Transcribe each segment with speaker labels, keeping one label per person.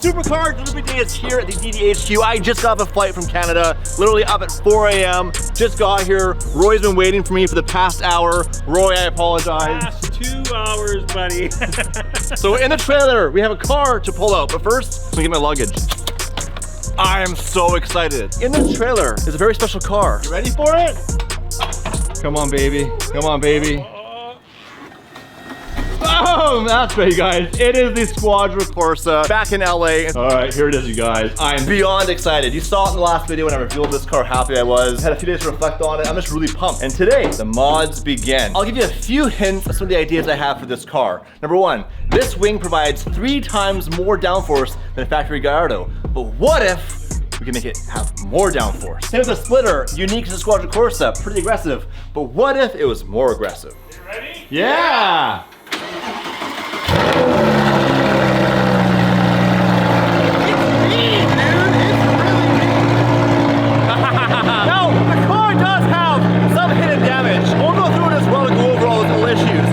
Speaker 1: SuperCard delivery day is here at the DDHQ. I just got off a flight from Canada, literally up at 4 a.m. Just got here. Roy's been waiting for me for the past hour. Roy, I apologize.
Speaker 2: Past 2 hours, buddy.
Speaker 1: So in the trailer, we have a car to pull out, but first, let me get my luggage. I am so excited. In this trailer is a very special car. You ready for it? Come on, baby. Come on, baby. Oh, that's right, you guys. It is the Squadron Corsa back in LA. All right, here it is, you guys. I'm beyond excited. You saw it in the last video when I revealed this car, how happy I was. Had a few days to reflect on it. I'm just really pumped. And today, the mods begin. I'll give you a few hints of some of the ideas I have for this car. Number one, this wing provides 3 times more downforce than a factory Gallardo. But what if we can make it have more downforce? Same with the splitter, unique to the Squadron Corsa, pretty aggressive. But what if it was more aggressive?
Speaker 2: You ready?
Speaker 1: Yeah! Now, the car does have some hidden damage. We'll go through it as well to go over all those little issues.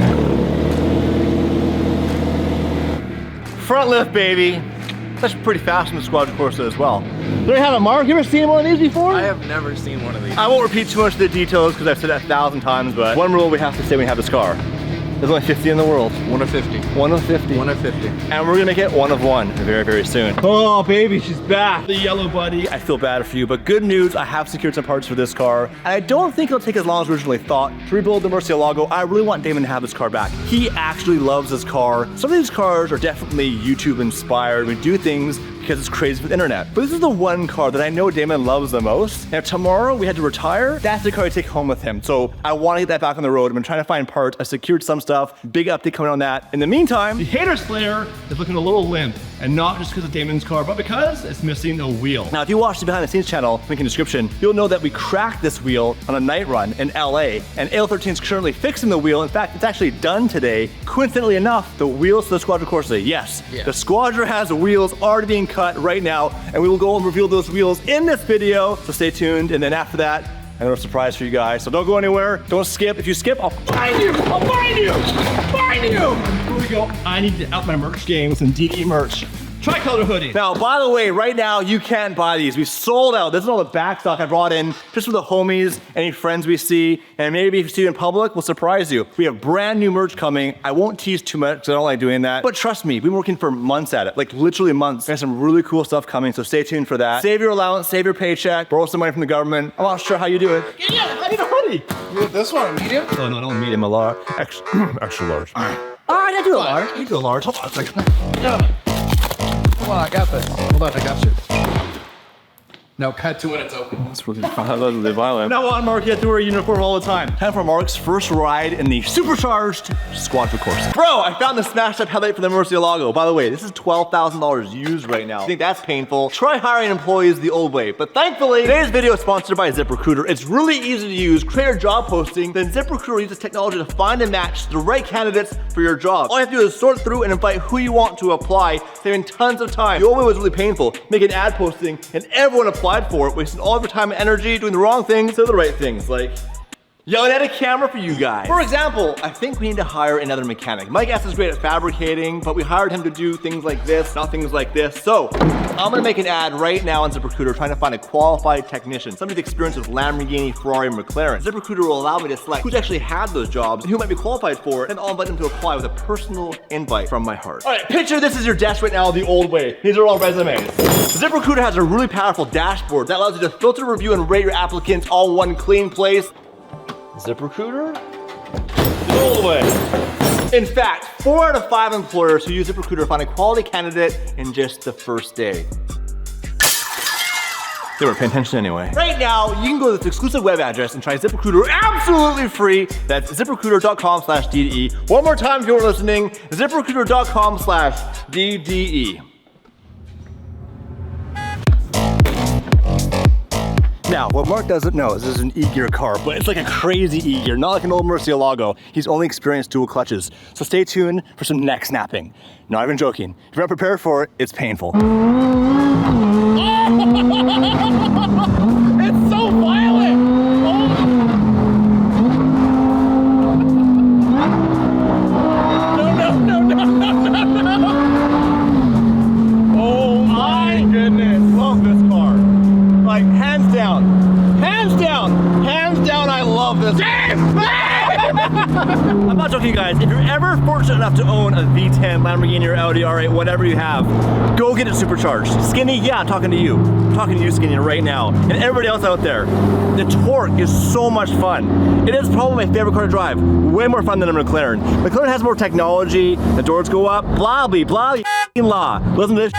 Speaker 1: Front lift, baby. That's pretty fast in the Squadron Corsa as well. There you have it, Mark. You ever seen one of these before?
Speaker 3: I have never seen one of these.
Speaker 1: I won't repeat too much of the details because I've said it 1,000 times, but one rule we have to say when we have this car. There's only 50 in the world.
Speaker 3: 1 of 50.
Speaker 1: 1 of 50.
Speaker 3: 1 of 50.
Speaker 1: And we're gonna get 1 of 1 very, very soon. Oh, baby, she's back. The yellow buddy. I feel bad for you, but good news, I have secured some parts for this car. And I don't think it'll take as long as originally thought. To rebuild the Murcielago, I really want Damon to have this car back. He actually loves this car. Some of these cars are definitely YouTube inspired. We do things because it's crazy with the internet. But this is the one car that I know Damon loves the most. And if tomorrow we had to retire, that's the car I take home with him. So I want to get that back on the road. I've been trying to find parts. I secured some stuff. Big update coming on that. In the meantime, the Hater Slayer is looking a little limp. And not just because of Damon's car, but because it's missing a wheel. Now, if you watch the behind the scenes channel, link in the description, you'll know that we cracked this wheel on a night run in LA. And AL13 is currently fixing the wheel. In fact, it's actually done today. Coincidentally enough, the wheels to the Squadron Corsa, yes. The Squadron has the wheels already being cut right now. And we will go and reveal those wheels in this video. So stay tuned. And then after that, another surprise for you guys. So don't go anywhere. Don't skip. If you skip, I'll find you. I'll find you. I'll find you. Here we go. I need to up my merch game with some DD merch. Tricolor hoodie. Now, by the way, right now, you can't buy these. We sold out. This is all the back stock I brought in just for the homies, any friends we see, and maybe if you see you in public, we'll surprise you. We have brand new merch coming. I won't tease too much because I don't like doing that, but trust me, we've been working for months at it, like literally months. We have some really cool stuff coming, so stay tuned for that. Save your allowance, save your paycheck, borrow some money from the government. I'm not sure how you do it. Yeah, I need a hoodie.
Speaker 3: You want this one, medium?
Speaker 1: Oh, no, I don't medium, a large. Extra large. All right, I do a large. You do a large. Hold on a second.
Speaker 3: Come on, I got this. Hold on, I got you. Now cut to when it's open.
Speaker 1: That's really violent. Now on, Mark, you have to wear a uniform all the time. Time for Mark's first ride in the supercharged Squadron Corsa. Bro, I found the smashed up headlight for the Murcielago. By the way, this is $12,000 used right now. I think that's painful. Try hiring employees the old way. But thankfully, today's video is sponsored by ZipRecruiter. It's really easy to use. Create a job posting, then ZipRecruiter uses technology to find and match the right candidates for your job. All you have to do is sort through and invite who you want to apply, saving tons of time. The old way was really painful. Make an ad posting and everyone applied for it, wasting all of your time and energy doing the wrong things instead of the right things, like yelling at a camera for you guys. For example, I think we need to hire another mechanic. Mike S is great at fabricating, but we hired him to do things like this, not things like this. So I'm gonna make an ad right now on ZipRecruiter trying to find a qualified technician, somebody with experience with Lamborghini, Ferrari, and McLaren. ZipRecruiter will allow me to select who's actually had those jobs and who might be qualified for it, and I'll invite them to apply with a personal invite from my heart. All right, picture this is your desk right now the old way. These are all resumes. ZipRecruiter has a really powerful dashboard that allows you to filter, review, and rate your applicants all in one clean place. ZipRecruiter? The old way. In fact, 4 out of 5 employers who use ZipRecruiter find a quality candidate in just the first day. They weren't paying attention anyway. Right now, you can go to this exclusive web address and try ZipRecruiter absolutely free. That's ZipRecruiter.com/DDE. One more time if you're listening, ZipRecruiter.com/DDE. Now, what Mark doesn't know is this is an E-gear car, but it's like a crazy E-gear, not like an old Murcielago. He's only experienced dual clutches. So stay tuned for some neck snapping. Not even joking. If you're not prepared for it, it's painful. It's so violent! No. Oh I'm not joking, you guys. If you're ever fortunate enough to own a V10 Lamborghini or Audi R8, whatever you have, go get it supercharged. Skinny, yeah, I'm talking to you. I'm talking to you, Skinny, right now. And everybody else out there. The torque is so much fun. It is probably my favorite car to drive. Way more fun than a McLaren. McLaren has more technology, the doors go up, blah, blah, blah, law. Listen to this.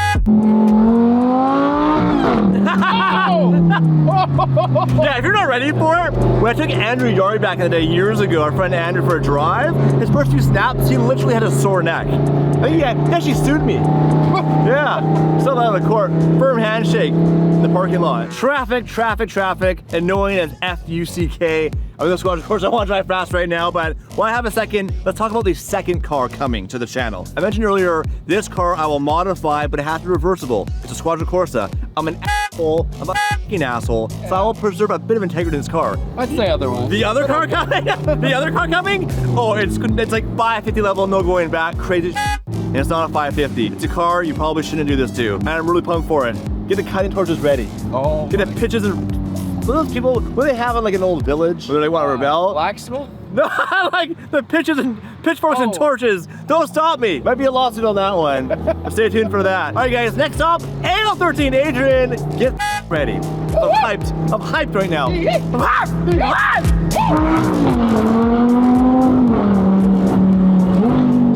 Speaker 1: Yeah, if you're not ready for it, when I took Andrew Yard back in the day years ago, our friend Andrew, for a drive, his first few snaps, he literally had a sore neck. I think he actually sued me. Yeah, still out of the court. Firm handshake in the parking lot. Traffic, traffic, traffic, and knowing as F-U-C-K. I'm gonna Squadron Corsa. I want to drive fast right now, but while I have a second, let's talk about the second car coming to the channel. I mentioned earlier, this car I will modify, but it has to be reversible. It's a Squadron Corsa. I'm an asshole. I'm a fucking asshole. So I will preserve a bit of integrity in this car.
Speaker 3: I'd say other one.
Speaker 1: The other car coming? The other car coming? Oh, it's like 550 level, no going back. Crazy shit. And it's not a 550. It's a car you probably shouldn't do this to. And I'm really pumped for it. Get the cutting torches ready.
Speaker 3: Oh.
Speaker 1: Get the pitches and... Those people, what do they have in like an old village where they want to rebel?
Speaker 3: Blacksmith?
Speaker 1: No, like the pitches and pitchforks and torches. Don't stop me. Might be a lawsuit on that one. Stay tuned for that. All right, guys. Next up, AL13 Adrian. Get ready. I'm hyped. I'm hyped right now. I'm hyped.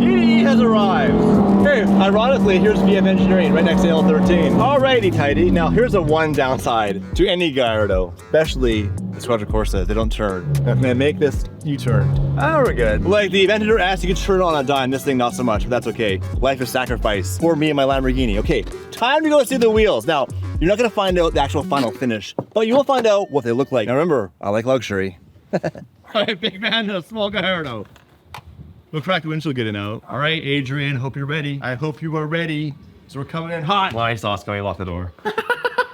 Speaker 1: DD has arrived. Hey, ironically, here's VF Engineering right next to AL13. Alrighty, tidy. Now, here's a one downside to any Gallardo, especially the Squadron Corsa. They don't turn. I'm gonna make this U-turn. Oh, we're good. Like the Aventador S, you can turn it on a dime. This thing, not so much, but that's okay. Life is sacrifice for me and my Lamborghini. Okay, time to go see the wheels. Now, you're not gonna find out the actual final finish, but you will find out what they look like. Now remember, I like luxury. Alright, big man, a small Gallardo. We'll crack the windshield getting out. All right, Adrian, hope you're ready. I hope you are ready. So we're coming in hot. Why sauce, can we lock the door? All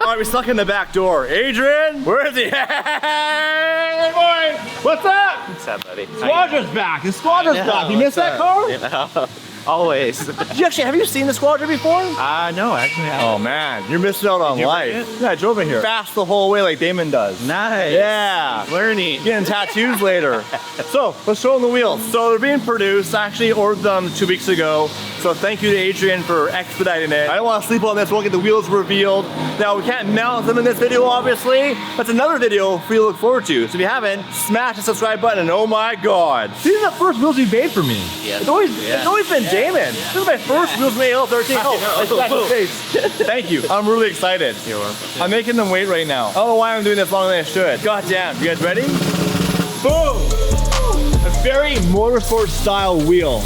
Speaker 1: right, we're stuck in the back door. Adrian, where is he? Hey, boy, what's up?
Speaker 2: What's up, buddy?
Speaker 1: Squadron's back. The Squadron's back. You missed that car?
Speaker 2: Yeah, always.
Speaker 1: Have you seen the Squadron before?
Speaker 2: No, actually I
Speaker 1: Oh man, you're missing out on life. Yeah, I drove in here. Fast the whole way like Damon does.
Speaker 2: Nice.
Speaker 1: Yeah.
Speaker 2: Learning.
Speaker 1: Getting tattoos later. So, let's show them the wheels. So they're being produced. I actually ordered them 2 weeks ago. So thank you to Adrian for expediting it. I don't want to sleep on this. We'll get the wheels revealed. Now, we can't mount them in this video, obviously. That's another video for you to look forward to. So if you haven't, smash the subscribe button and oh my God. These are the first wheels you've made for me.
Speaker 2: Yes.
Speaker 1: It's always been Damon. This is my first wheels made AL13. Oh, thank you. I'm really excited.
Speaker 2: You're welcome.
Speaker 1: I'm making them wait right now. I don't know why I'm doing this longer than I should. God damn, you guys ready? Boom! A very motorsport style wheel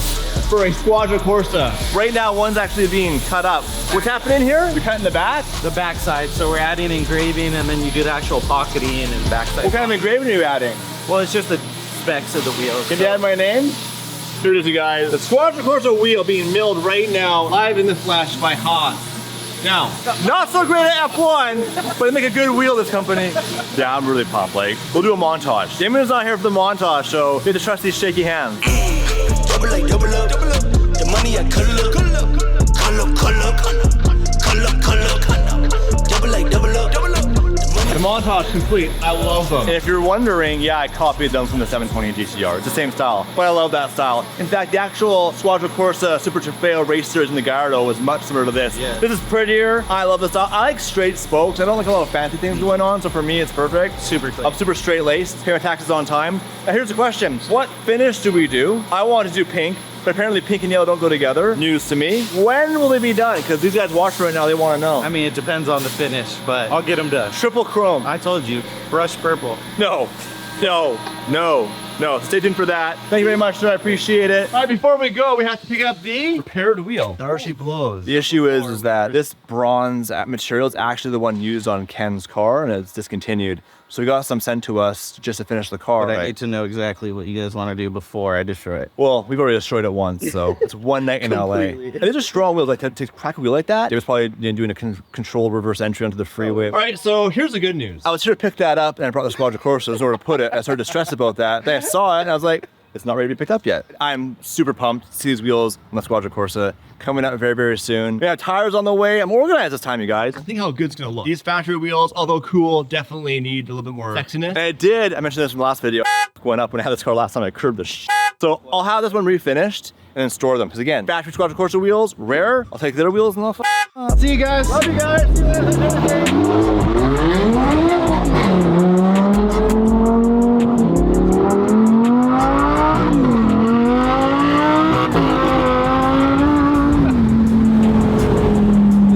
Speaker 1: for a Squadron Corsa. Right now, one's actually being cut up. What's happening here? You're cutting the back?
Speaker 2: The backside, so we're adding engraving and then you do the actual pocketing and backside.
Speaker 1: What kind of engraving are you adding?
Speaker 2: Well, it's just the specs of the wheels.
Speaker 1: Can you add my name? Here it is, you guys. The Squadron Corsa wheel being milled right now, live in the flesh by Haas. Now, not so great at F1, but they make a good wheel, this company. Yeah, I'm really pumped. Like, we'll do a montage. Damon's not here for the montage, so we have to trust these shaky hands.
Speaker 4: Double up, the money I double up.
Speaker 1: The montage complete. I love them. And if you're wondering, yeah, I copied them from the 720 GCR. It's the same style, but I love that style. In fact, the actual Squadron Corsa Super Trofeo race series in the Gallardo was much similar to this.
Speaker 2: Yeah.
Speaker 1: This is prettier. I love this style. I like straight spokes. I don't like a lot of fancy things going on, so for me, it's perfect.
Speaker 2: Super clean.
Speaker 1: I'm super straight laced. Pay my taxes on time. Now here's the question. What finish do we do? I wanted to do pink, but apparently pink and yellow don't go together. News to me. When will they be done? Because these guys watch right now, they want to know.
Speaker 2: I mean, it depends on the finish, but I'll get them done.
Speaker 1: Triple chrome.
Speaker 2: I told you, brush purple.
Speaker 1: No. Stay tuned for that. Thank you very much, sir. I appreciate it. All right, before we go, we have to pick up the repaired wheel. Darcy blows. The issue is that this bronze material is actually the one used on Ken's car, and it's discontinued. So we got some sent to us just to finish the car.
Speaker 2: But I need to know exactly what you guys want to do before I destroy it.
Speaker 1: Well, we've already destroyed it once, so it's one night in LA. And these are strong wheels. Like to crack a wheel like that, they was probably doing a controlled reverse entry onto the freeway. All right, so here's the good news. I was here to pick that up, and I brought the Squadron Corsa in order to put it. I started to stress about that. Then I saw it, and I was like, it's not ready to be picked up yet. I'm super pumped to see these wheels on the Squadron Corsa coming out very, very soon. We have tires on the way. I'm organized this time, you guys. I think how good it's gonna look. These factory wheels, although cool, definitely need a little bit more sexiness. And it did. I mentioned this in the last video. Went up when I had this car last time. I curbed the So I'll have this one refinished and then store them. Because again, factory Squadron Corsa wheels, rare. I'll take their wheels and I'll
Speaker 3: See you guys.
Speaker 1: love you guys. See you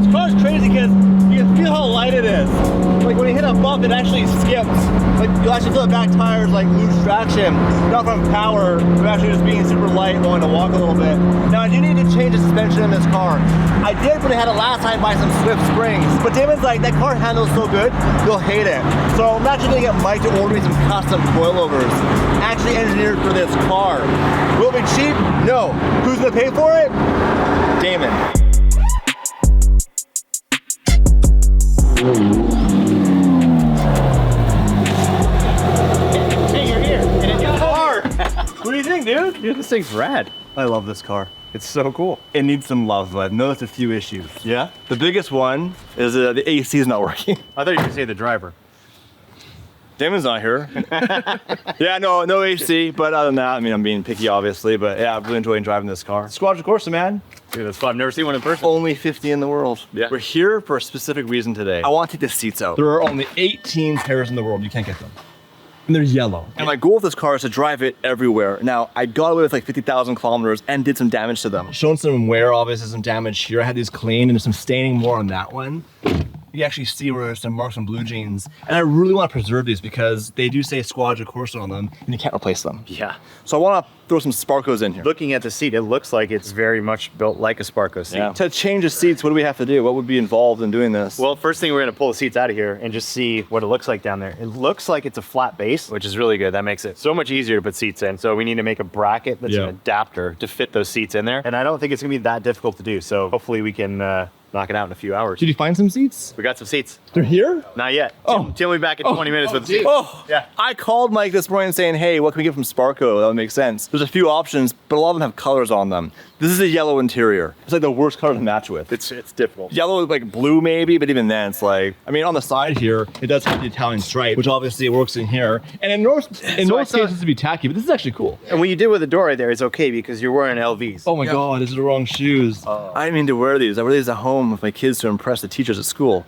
Speaker 1: This car's crazy because you can feel how light it is. Like when you hit a bump, it actually skips. Like you'll actually feel the back tires like lose traction, not from power, but actually just being super light, wanting to walk a little bit. Now I do need to change the suspension in this car. I did when I had it last time by some Swift springs, but Damon's like, that car handles so good, you'll hate it. So I'm actually gonna get Mike to order me some custom coilovers, actually engineered for this car. Will it be cheap? No. Who's gonna pay for it? Damon. What do you think, dude?
Speaker 2: Dude, this thing's rad.
Speaker 1: I love this car. It's so cool. It needs some love, but I've noticed a few issues. Yeah? The biggest one is the AC is not working.
Speaker 2: I thought you were gonna say the driver.
Speaker 1: Damon's not here. Yeah, no AC, but other than that, I mean, I'm being picky, obviously, but yeah, I'm really enjoying driving this car. Squadron Corsa, man.
Speaker 2: Dude, that's fun. I've never seen one in person.
Speaker 1: Only 50 in the world.
Speaker 2: Yeah.
Speaker 1: We're here for a specific reason today. I want to take the seats out. There are only 18 pairs in the world. You can't get them. And they're yellow. And my goal with this car is to drive it everywhere. Now, I got away with like 50,000 kilometers and did some damage to them. Shown some wear, obviously some damage here. I had these cleaned and there's some staining more on that one. You actually see where there's some marks on blue jeans. And I really want to preserve these because they do say Squadron Corsa on them and you can't replace them.
Speaker 2: Yeah.
Speaker 1: So I want to throw some Sparcos in here.
Speaker 2: Looking at the seat, it looks like it's very much built like a Sparco seat.
Speaker 1: Yeah. To change the seats, what do we have to do? What would be involved in doing this?
Speaker 2: Well, first thing, we're gonna pull the seats out of here and just see what it looks like down there. It looks like it's a flat base, which is really good. That makes it so much easier to put seats in. So we need to make a bracket that's an adapter to fit those seats in there. And I don't think it's gonna be that difficult to do. So hopefully we can knock it out in a few hours.
Speaker 1: Did you find some seats?
Speaker 2: We got some seats.
Speaker 1: They're here?
Speaker 2: Not yet. Tim will be back in 20 minutes with the seats.
Speaker 1: Oh,
Speaker 2: Yeah.
Speaker 1: I called Mike this morning saying, hey, what can we get from Sparco? That would make sense. There's a few options, but a lot of them have colors on them. This is a yellow interior. It's like the worst color to match with.
Speaker 2: It's difficult.
Speaker 1: Yellow, like blue maybe, but even then it's like, I mean, on the side here, it does have the Italian stripe, which obviously works in here. And in most cases to be tacky, but this is actually cool.
Speaker 2: And what you did with the door right there is okay because you're wearing LVs.
Speaker 1: Oh my God, these are the wrong shoes. I didn't mean to wear these. I wear these at home with my kids to impress the teachers at school.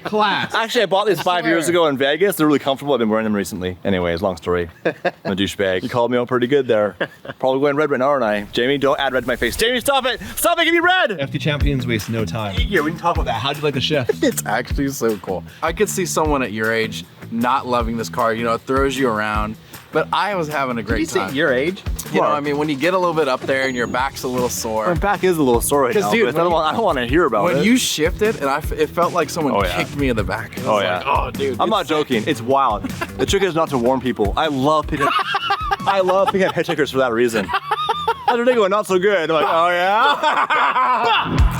Speaker 3: Class.
Speaker 1: Actually, I bought these 5 years ago in Vegas. They're really comfortable. I've been wearing them recently. Anyways, long story. I'm a douchebag. You called me out pretty good there. Probably going red right now, aren't I? Jamie, don't add red to my face. Jamie, stop it! Stop it, give me red! FD champions waste no time. Yeah, we can talk about that. How'd you like the shift?
Speaker 3: It's actually so cool. I could see someone at your age not loving this car. You know, it throws you around. But I was having a great time.
Speaker 2: Your age?
Speaker 3: You know, I mean, when you get a little bit up there and your back's a little sore.
Speaker 1: My back is a little sore right now,
Speaker 3: dude,
Speaker 1: but I don't want to hear about it.
Speaker 3: When you shifted, and it felt like someone kicked me in the back.
Speaker 1: Oh yeah.
Speaker 3: Like, oh dude.
Speaker 1: I'm not joking. It's wild. The trick is not to warn people. I love picking up hitchhikers for that reason. How's your day going? Not so good. I'm like, oh yeah?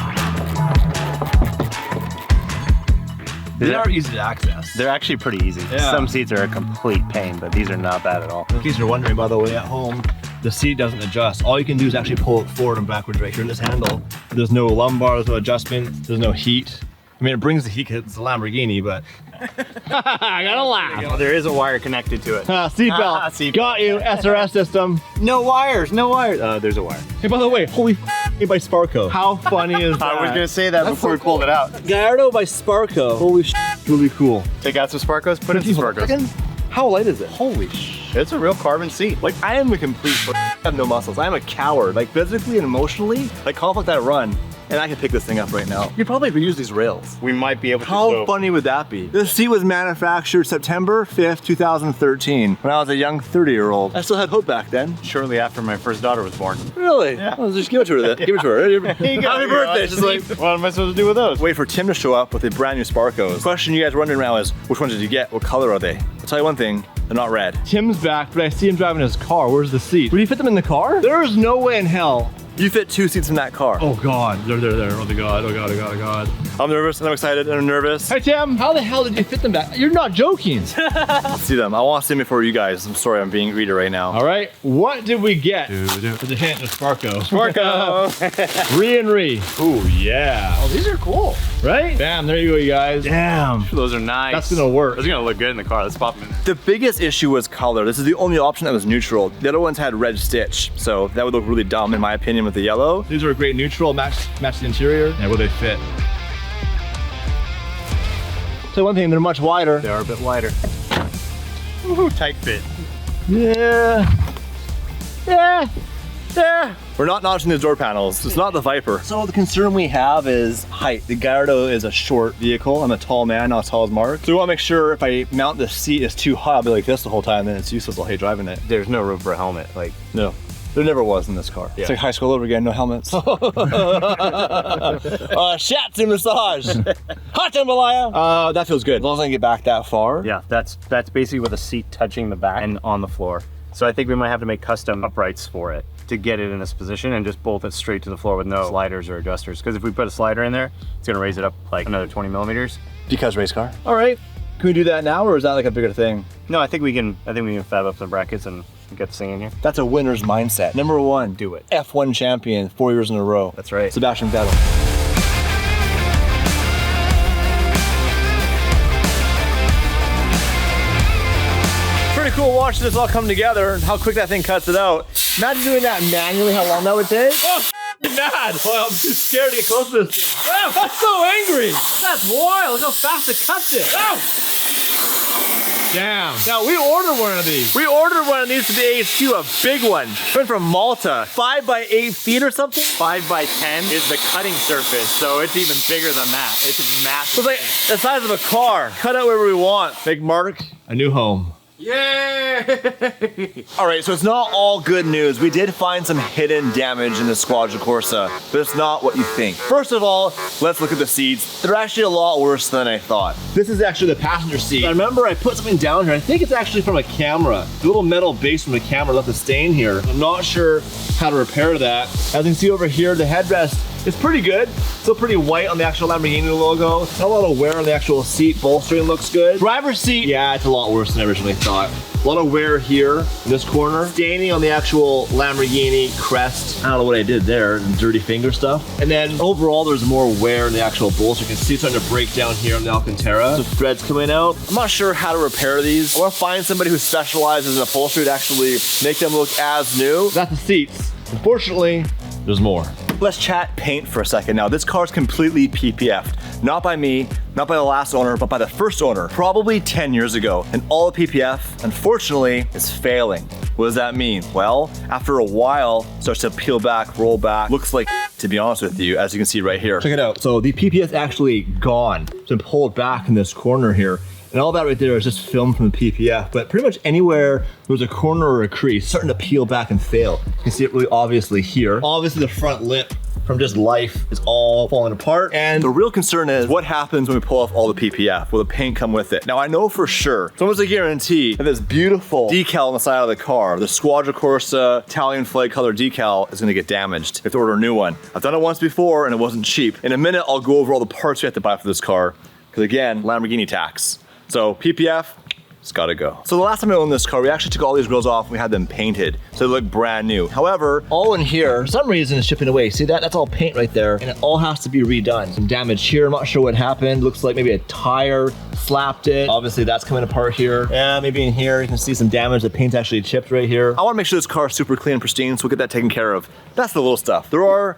Speaker 1: They are easy to access.
Speaker 2: They're actually pretty easy.
Speaker 1: Yeah.
Speaker 2: Some seats are a complete pain, but these are not bad at all.
Speaker 1: In case you're wondering, by the way, at home, the seat doesn't adjust. All you can do is actually pull it forward and backwards right here in this handle. There's no lumbar, there's no adjustment, there's no heat. I mean, it brings the heat because it's a Lamborghini, but I gotta laugh.
Speaker 2: Well, there is a wire connected to it.
Speaker 1: Seatbelt.
Speaker 2: Seatbelt.
Speaker 1: Got you. SRS system.
Speaker 2: No wires, no wires. There's a wire.
Speaker 1: Hey, by the way, holy by Sparco. How funny is that?
Speaker 2: I was gonna say that before we pulled it out.
Speaker 1: Gallardo by Sparco. Holy really cool.
Speaker 2: Take out some Sparcos, put in some Sparcos.
Speaker 1: How light is it? Holy
Speaker 2: It's a real carbon seat.
Speaker 1: Like, I am a complete I have no muscles. I am a coward. Like, physically and emotionally, like conflict I run. And I can pick this thing up right now. You'd probably reuse these rails.
Speaker 2: We might be able to.
Speaker 1: How funny would that be? This seat was manufactured September 5th, 2013, when I was a young 30-year-old. I still had hope back then.
Speaker 2: Shortly after my first daughter was born.
Speaker 1: Really?
Speaker 2: Yeah.
Speaker 1: Well, just give it to her then. Give it to her. Happy birthday. She's like,
Speaker 2: what am I supposed to do with those?
Speaker 1: wait for Tim to show up with a brand new Sparcos. The question you guys are wondering now is, which ones did you get? What color are they? I'll tell you one thing, they're not red. Tim's back, but I see him driving his car. Where's the seat? Would you fit them in the car? There is no way in hell you fit 2 seats in that car. Oh God, they're there. Oh my God, oh God, oh God, oh God. I'm nervous and I'm excited and I'm nervous. Hey Tim, how the hell did you fit them back? You're not joking. Let's see them. I want to see them before you guys. I'm sorry, I'm being greedy right now. All right, what did we get? With a hint of Sparco. Sparco. Re and re. Ooh, yeah.
Speaker 3: Oh, these are cool.
Speaker 1: Right? Bam, there you go, you guys. Damn.
Speaker 2: Those are nice.
Speaker 1: That's gonna work.
Speaker 2: Those are gonna look good in the car. Let's pop them in there.
Speaker 1: The biggest issue was color. This is the only option that was neutral. The other ones had red stitch, so that would look really dumb in my opinion with the yellow. These are a great neutral, match the interior, and will they fit? So one thing, they're much wider.
Speaker 2: They are a bit wider. Woohoo, tight fit.
Speaker 1: Yeah. We're not notching these door panels. It's not the Viper. So the concern we have is height. The Gallardo is a short vehicle. I'm a tall man, not as tall as Mark. So we want to make sure if I mount the seat is too high, I'll be like this the whole time, then it's useless. I'll hate driving it.
Speaker 2: There's no room for a helmet. Like,
Speaker 1: no. There never was in this car. Yeah. It's like high school all over again, no helmets. Shatsu massage. Hot jambalaya. That feels good. As long as I can get back that far.
Speaker 2: Yeah, that's basically with a seat touching the back and on the floor. So I think we might have to make custom uprights for it to get it in this position and just bolt it straight to the floor with no sliders or adjusters. Because if we put a slider in there, it's gonna raise it up like another 20 millimeters.
Speaker 1: Because race car. All right. Can we do that now, or is that like a bigger thing?
Speaker 2: No, I think we can fab up the brackets and get this thing in here.
Speaker 1: That's a winner's mindset. Number one,
Speaker 2: do it.
Speaker 1: F1 champion 4 years in a row.
Speaker 2: That's right.
Speaker 1: Sebastian Vettel. Pretty cool watching this all come together and how quick that thing cuts it out. Imagine doing that manually, how long that would take. Oh, mad. Well, I'm too scared to get close to this thing. Wow, that's so angry. That's wild. Look how fast it cuts it. Ow! Damn. Now, we ordered one of these. We ordered one of these to the HQ, a big one. Went from Malta. 5 by 8 feet or something?
Speaker 2: 5 by 10 is the cutting surface, so it's even bigger than that. It's massive.
Speaker 1: So it's like the size of a car. Cut out wherever we want. Make Mark a new home.
Speaker 3: Yay!
Speaker 1: All right, so it's not all good news. We did find some hidden damage in the Squadron Corsa, but it's not what you think. First of all, let's look at the seats. They're actually a lot worse than I thought. This is actually the passenger seat. I remember I put something down here. I think it's actually from a camera. The little metal base from the camera left a stain here. I'm not sure how to repair that. As you can see over here, the headrest is pretty good. Still pretty white on the actual Lamborghini logo. Not a lot of wear on the actual seat. Bolstering looks good. Driver's seat, yeah, it's a lot worse than I originally thought. A lot of wear here in this corner. Staining on the actual Lamborghini crest. I don't know what I did there. Dirty finger stuff. And then overall, there's more wear in the actual bolster. You can see it's starting to break down here on the Alcantara. Some threads coming out. I'm not sure how to repair these. I want to find somebody who specializes in upholstery to actually make them look as new. That's the seats. Unfortunately, there's more. Let's chat paint for a second now. This car's completely PPF'd. Not by me, not by the last owner, but by the first owner, probably 10 years ago. And all the PPF, unfortunately, is failing. What does that mean? Well, after a while, it starts to peel back, roll back. Looks like, to be honest with you, as you can see right here. Check it out. So the PPF is actually gone. It's been pulled back in this corner here. And all that right there is just film from the PPF, but pretty much anywhere there's a corner or a crease, starting to peel back and fail. You can see it really obviously here. Obviously the front lip from just life is all falling apart. And the real concern is what happens when we pull off all the PPF? Will the paint come with it? Now I know for sure, it's almost a guarantee that this beautiful decal on the side of the car, the Squadron Corsa Italian flag color decal is gonna get damaged. You have to order a new one. I've done it once before and it wasn't cheap. In a minute, I'll go over all the parts we have to buy for this car. Because again, Lamborghini tax. So PPF, it's gotta go. So the last time I owned this car, we actually took all these grills off and we had them painted. So they look brand new. However, all in here, for some reason it's chipping away. See that? That's all paint right there. And it all has to be redone. Some damage here, I'm not sure what happened. Looks like maybe a tire slapped it. Obviously that's coming apart here. Yeah, maybe in here, you can see some damage. The paint's actually chipped right here. I wanna make sure this car's super clean and pristine, so we'll get that taken care of. That's the little stuff. There are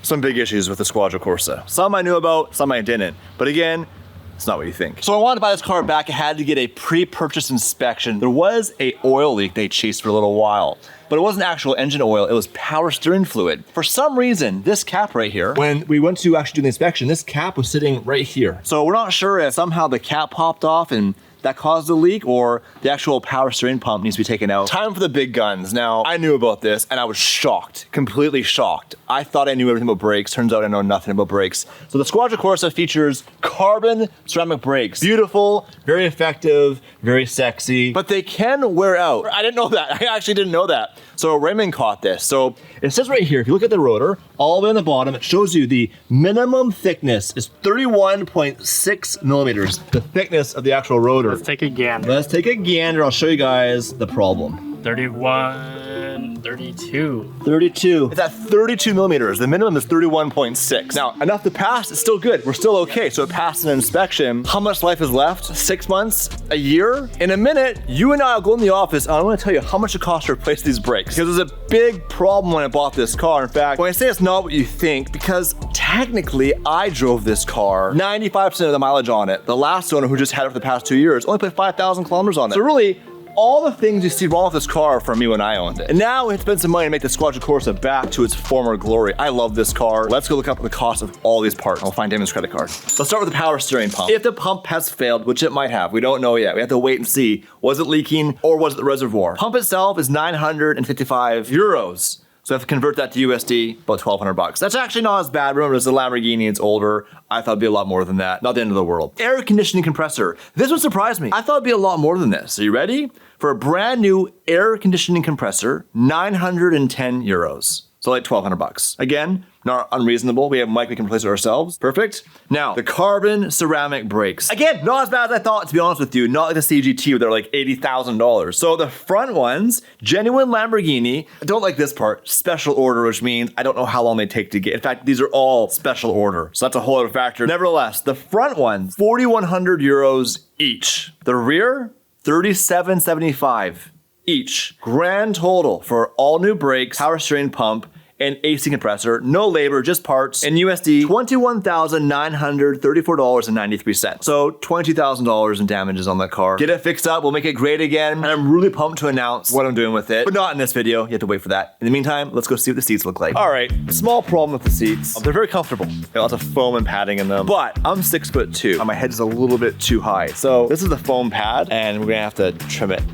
Speaker 1: some big issues with the Squadron Corsa. Some I knew about, some I didn't. But again, it's not what you think. So I wanted to buy this car back. I had to get a pre-purchase inspection. There was a oil leak they chased for a little while, but it wasn't actual engine oil, it was power steering fluid. For some reason, this cap right here, when we went to actually do the inspection, this cap was sitting right here. So we're not sure if somehow the cap popped off and that caused the leak, or the actual power steering pump needs to be taken out. Time for the big guns. Now, I knew about this and I was shocked, completely shocked. I thought I knew everything about brakes. Turns out I know nothing about brakes. So the Squadron Corsa features carbon ceramic brakes. Beautiful, very effective, very sexy, but they can wear out. I didn't know that. I actually didn't know that. So Raymond caught this. So it says right here, if you look at the rotor, all the way on the bottom, it shows you the minimum thickness is 31.6 millimeters, the thickness of the actual rotor.
Speaker 5: Let's take a gander.
Speaker 1: Let's take a gander. I'll show you guys the problem.
Speaker 5: 31, 32.
Speaker 1: 32. It's at 32 millimeters. The minimum is 31.6. Now, enough to pass, it's still good. We're still okay. So it passed an inspection. How much life is left? 6 months? A year? In a minute, you and I will go in the office and I want to tell you how much it costs to replace these brakes. Because it was a big problem when I bought this car. In fact, when I say it's not what you think, because technically I drove this car, 95% of the mileage on it. The last owner, who just had it for the past 2 years, only put 5,000 kilometers on it. So really, all the things you see wrong with this car are from me when I owned it. And now we have to spend some money to make the Squadron Corsa back to its former glory. I love this car. Let's go look up the cost of all these parts. I'll find Damon's credit card. Let's start with the power steering pump. If the pump has failed, which it might have, we don't know yet. We have to wait and see. Was it leaking or was it the reservoir? Pump itself is 955 euros. So I have to convert that to USD, about 1,200 bucks. That's actually not as bad. Remember, it's a Lamborghini, it's older. I thought it'd be a lot more than that. Not the end of the world. Air conditioning compressor. This one surprised me. I thought it'd be a lot more than this. Are you ready? For a brand new air conditioning compressor, 910 euros. So like 1,200 bucks. Again, not unreasonable. We have mic, we can replace it ourselves. Perfect. Now, the carbon ceramic brakes. Again, not as bad as I thought, to be honest with you. Not like the CGT where they're like $80,000. So the front ones, genuine Lamborghini. I don't like this part, special order, which means I don't know how long they take to get. In fact, these are all special order. So that's a whole other factor. Nevertheless, the front ones, 4,100 euros each. The rear, 37.75 each. Grand total for all new brakes, power steering pump, and AC compressor, no labor, just parts, and USD, $21,934.93. So $22,000 in damages on that car. Get it fixed up, we'll make it great again, and I'm really pumped to announce what I'm doing with it, but not in this video, you have to wait for that. In the meantime, let's go see what the seats look like. All right, small problem with the seats. They're very comfortable. Got lots of foam and padding in them, but I'm 6'2", and my head's a little bit too high. So this is the foam pad, and we're gonna have to trim it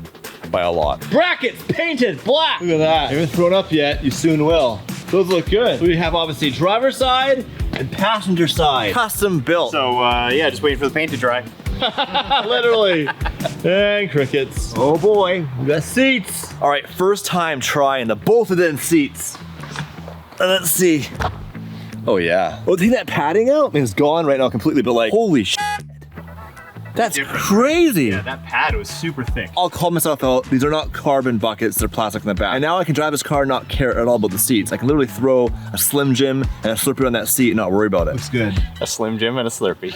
Speaker 1: by a lot. Brackets painted black. Look at that. Haven't thrown up yet, you soon will. Those look good. We have obviously driver's side and passenger side. Custom built.
Speaker 2: So yeah, just waiting for the paint to dry.
Speaker 1: Literally. And crickets. Oh boy, we got seats. All right, first time trying the both of them seats. Let's see. Oh yeah. Oh, take that padding out? I mean, it's gone right now completely, but like, holy shit. That's crazy.
Speaker 2: Yeah, that pad was super thick.
Speaker 1: I'll call myself out. These are not carbon buckets, they're plastic in the back. And now I can drive this car and not care at all about the seats. I can literally throw a Slim Jim and a Slurpee on that seat and not worry about it. Looks good.
Speaker 2: A Slim Jim and a Slurpee.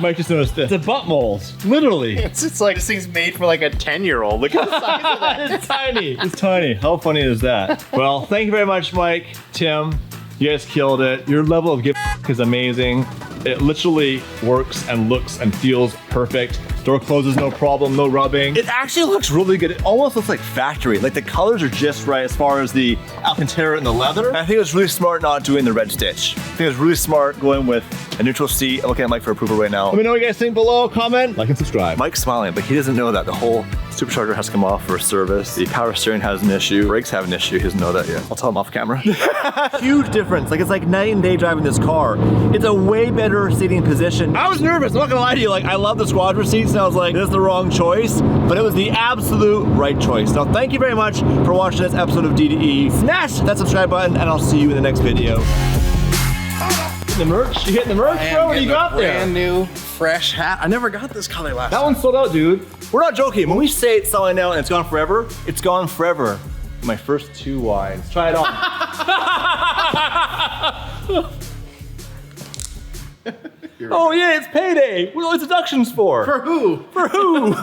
Speaker 1: Mike just noticed this. It's a butt mold, literally.
Speaker 2: It's like, this thing's made for like a 10-year-old. Look at the size of that.
Speaker 1: It's tiny. It's tiny. How funny is that? Well, thank you very much, Mike, Tim. You guys killed it. Your level of gift is amazing. It literally works and looks and feels perfect. Door closes, no problem, no rubbing. It actually looks really good. It almost looks like factory. Like the colors are just right as far as the Alcantara and the leather. And I think it was really smart not doing the red stitch. I think it was really smart going with a neutral seat. I'm looking at Mike for approval right now. Let me know what you guys think below, comment, like and subscribe. Mike's smiling, but he doesn't know that the whole supercharger has to come off for service. The power steering has an issue. Brakes have an issue. He doesn't know that yet. I'll tell him off camera. Huge difference. Like it's like night and day driving this car. It's a way better seating position. I was nervous. I'm not gonna lie to you. Like I love the Squadron seats and I was like, this is the wrong choice, but it was the absolute right choice. Now, thank you very much for watching this episode of DDE. Smash that subscribe button and I'll see you in the next video. The merch? You hitting the merch, bro? What do you got there?
Speaker 3: Brand new, fresh hat. I never got this color last time.
Speaker 1: That one sold out, dude. We're not joking. When we say it's selling out and it's gone forever, it's gone forever. My first 2 wides. Try it on. Oh yeah, it's payday. What are those deductions for?
Speaker 3: For who?
Speaker 1: For who?